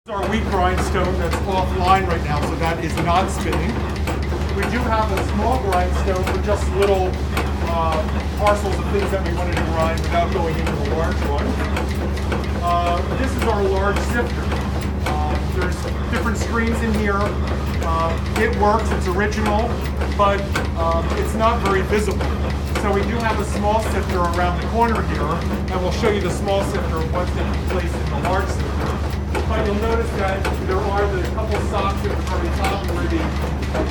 Our wheat grindstone that's offline right now, so that is not spinning. We do have a small grindstone for just little parcels of things that we wanted to grind without going into the large one. This is our large sifter. There's different screens in here. It works, it's original, but it's not very visible. So we do have a small sifter around the corner here, and we'll show you the small sifter once it's placed in the large sifter. But you'll notice that there are the couple socks at the very top where the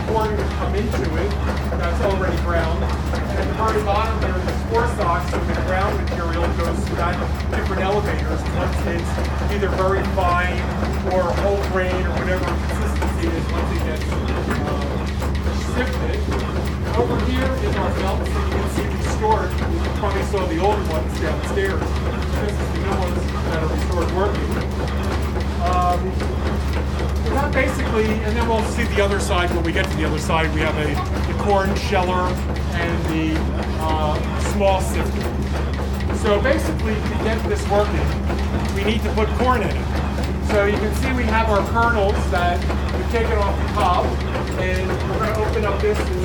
corn would come into it. That's already ground. And at the very bottom there, there's 4 socks, so the ground material goes to that different elevators. Once it's either very fine or whole grain or whatever consistency it is, once it gets sifted. Over here is our belt, so you can see restored. You probably saw the old ones downstairs. This is the new ones that are restored working. So that basically, and then we'll see the other side. When we get to the other side, we have the corn sheller and the small sifter. So basically, to get this working, we need to put corn in it. So you can see we have our kernels that we've taken off the cob, and we're going to open up this and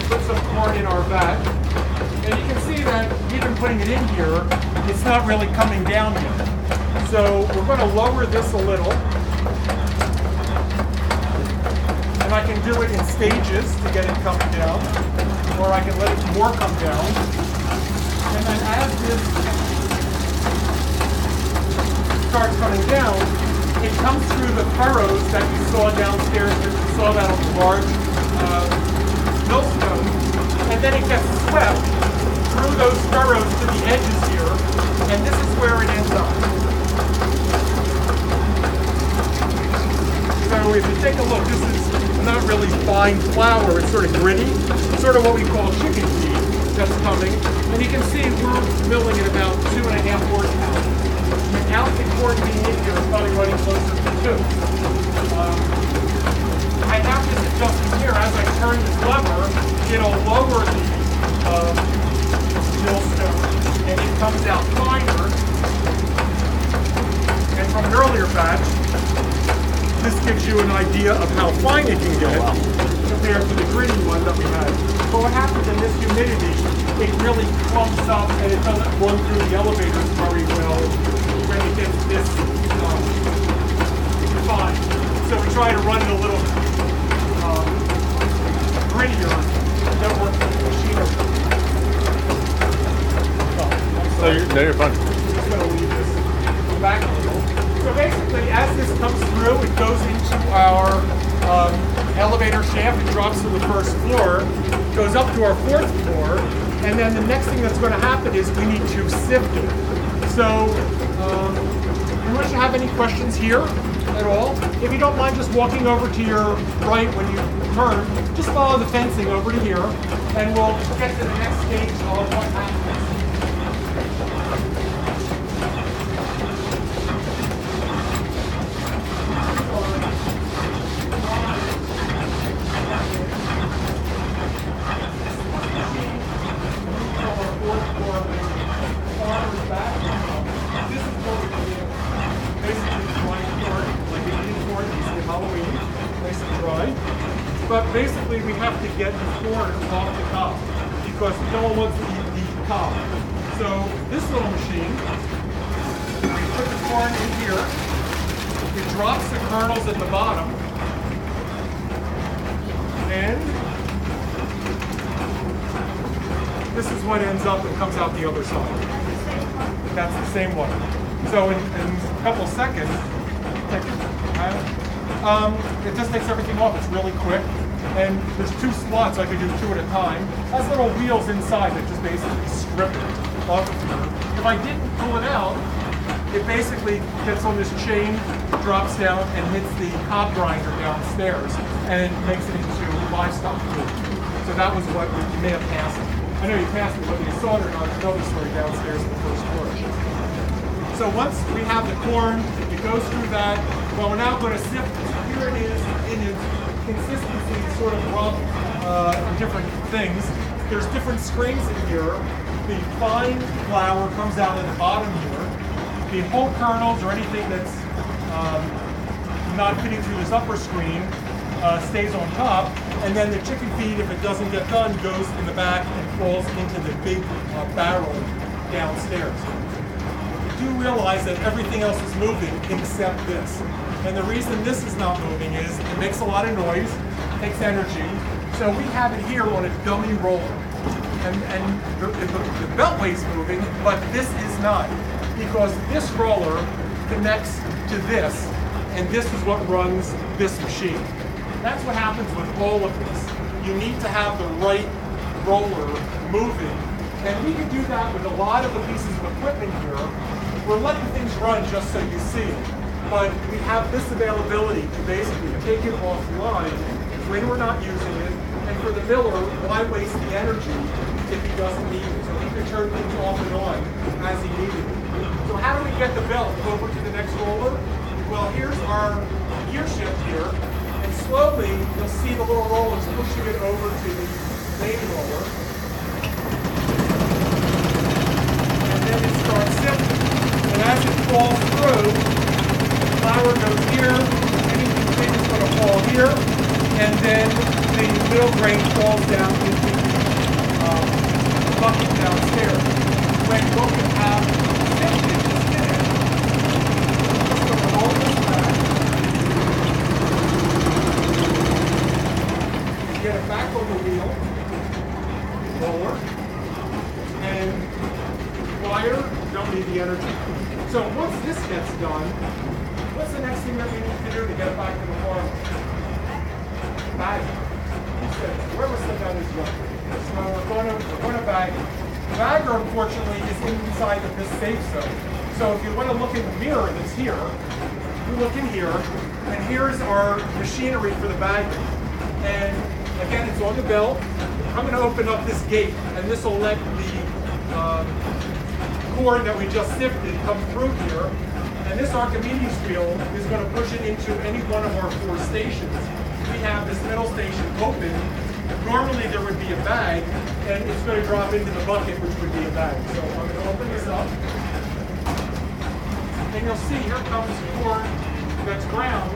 put some corn in our vat. And you can see that even putting it in here, it's not really coming down yet. So we're going to lower this a little. And I can do it in stages to get it coming down. Or I can let it more come down. And then as this starts coming down, it comes through the furrows that you saw downstairs. You saw that on the large millstone. And then it gets swept through those furrows to the edges here. And this is where it ends up. So if you take a look, this is not really fine flour, it's sort of gritty, sort of what we call chicken feed that's coming. And you can see we're milling at about 2.5 horsepower. Without the corn being in here, it's probably running closer to 2. I have this adjustment here. As I turn this lever, it'll lower the millstone, and it comes out finer. And from an earlier batch, this gives you an idea of how fine it can get compared to the gritty one that we had. But what happens in this humidity, it really clumps up and it doesn't run through the elevators very well when it gets this fine. So we try to run it a little grittier than work with the machinery. You're fine. I'm just going to leave this back a little. So basically, as this comes through, it goes into our elevator shaft. It drops to the first floor, goes up to our 4th floor, and then the next thing that's going to happen is we need to sift it. So, unless you have any questions here at all, if you don't mind just walking over to your right when you turn, just follow the fencing over to here, and we'll get to the next stage of what happens. But basically, we have to get the corn off the cob because no one wants to eat the cob. So this little machine, we put the corn in here. It drops the kernels at the bottom, and this is what ends up and comes out the other side. That's the same one. So in a couple seconds, it just takes everything off. It's really quick. And there's 2 slots, I can do 2 at a time. It has little wheels inside that just basically strip it off of here. If I didn't pull it out, it basically gets on this chain, drops down, and hits the cob grinder downstairs, and makes it into livestock food. So that was what you may have passed. I know you passed it, whether you saw it or not, there's another story downstairs in the first floor. So once we have the corn, it goes through that. Well, we're now going to sift it. Here it is in its consistency, sort of rough, different things. There's different screens in here. The fine flour comes out at the bottom here. The whole kernels or anything that's not fitting through this upper screen stays on top, and then the chicken feed, if it doesn't get done, goes in the back and falls into the big barrel downstairs. You do realize that everything else is moving except this. And the reason this is not moving is it makes a lot of noise, takes energy. So we have it here on a dummy roller. And the beltway's moving, but this is not. Because this roller connects to this, and this is what runs this machine. That's what happens with all of this. You need to have the right roller moving. And we can do that with a lot of the pieces of equipment here. We're letting things run just so you see it. But we have this availability to basically take it offline when we're not using it. And for the miller, why waste the energy if he doesn't need it? So he can turn things off and on as he needed it. So how do we get the belt over to the next roller? Well, here's our gear shift here. And slowly, you'll see the little rollers pushing it over to the main roller. And then it starts sifting. And as it falls through, the flour goes here, anything big is going to fall here, and then the middle grain falls down into the bucket downstairs. When what we have sifted is finished, we're just going to roll this back, get it back on the wheel, roller, and wire, don't need the energy. So once this gets done, what's the next thing that we need to do to get it back to the farm? Bag it. Whoever said that is right. So we're going to bag it. The bagger, unfortunately, is inside of this safe zone. So if you want to look in the mirror that's here, you look in here, and here's our machinery for the bagger. And again, it's on the belt. I'm going to open up this gate, and this will let the cord that we just sifted come through here, and this Archimedes wheel is going to push it into any one of our 4 stations. We have this middle station open. Normally there would be a bag, and it's going to drop into the bucket, which would be a bag. So I'm going to open this up, and you'll see here comes cord that's ground.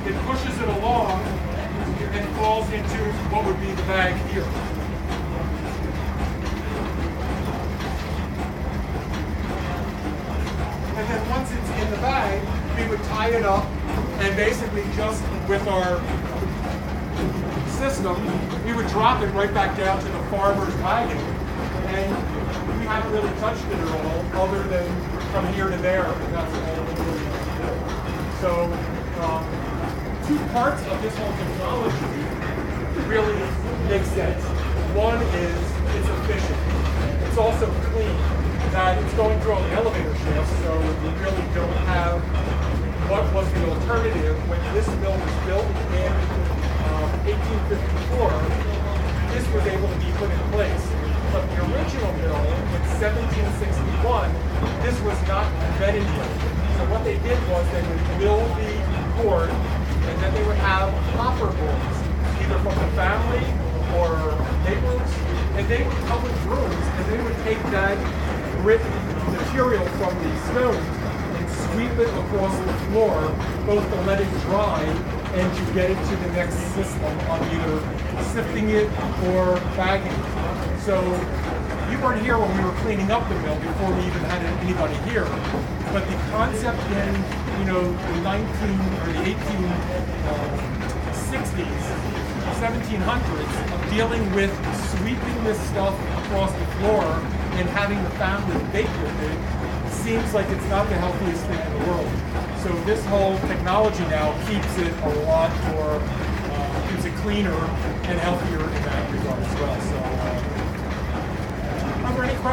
It pushes it along and falls into what would be the bag here. And then once it's in the bag, we would tie it up, and basically just with our system, we would drop it right back down to the farmer's wagon. And we haven't really touched it at all, other than from here to there, and that's all we really do. So, 2 parts of this whole technology really make sense. One is it's efficient. It's also clean. That it's going through all the elevator shafts, so we really don't have what was the alternative when this mill was built in 1854. This was able to be put in place. But the original mill in 1761, this was not invented yet. So what they did was they would mill the cord, and then they would have hopper boys, either from the family or neighbors, and they would come with brooms, and they would take that grit material from the stones and sweep it across the floor, both to let it dry and to get it to the next system on either sifting it or bagging it. So you weren't here when we were cleaning up the mill before we even had anybody here. But the concept in the 1860s, 1700s, of dealing with sweeping this stuff across the floor and having the family bake with it seems like it's not the healthiest thing in the world. So this whole technology now keeps it a lot more, keeps it cleaner and healthier in that regard as well. So, are there any questions?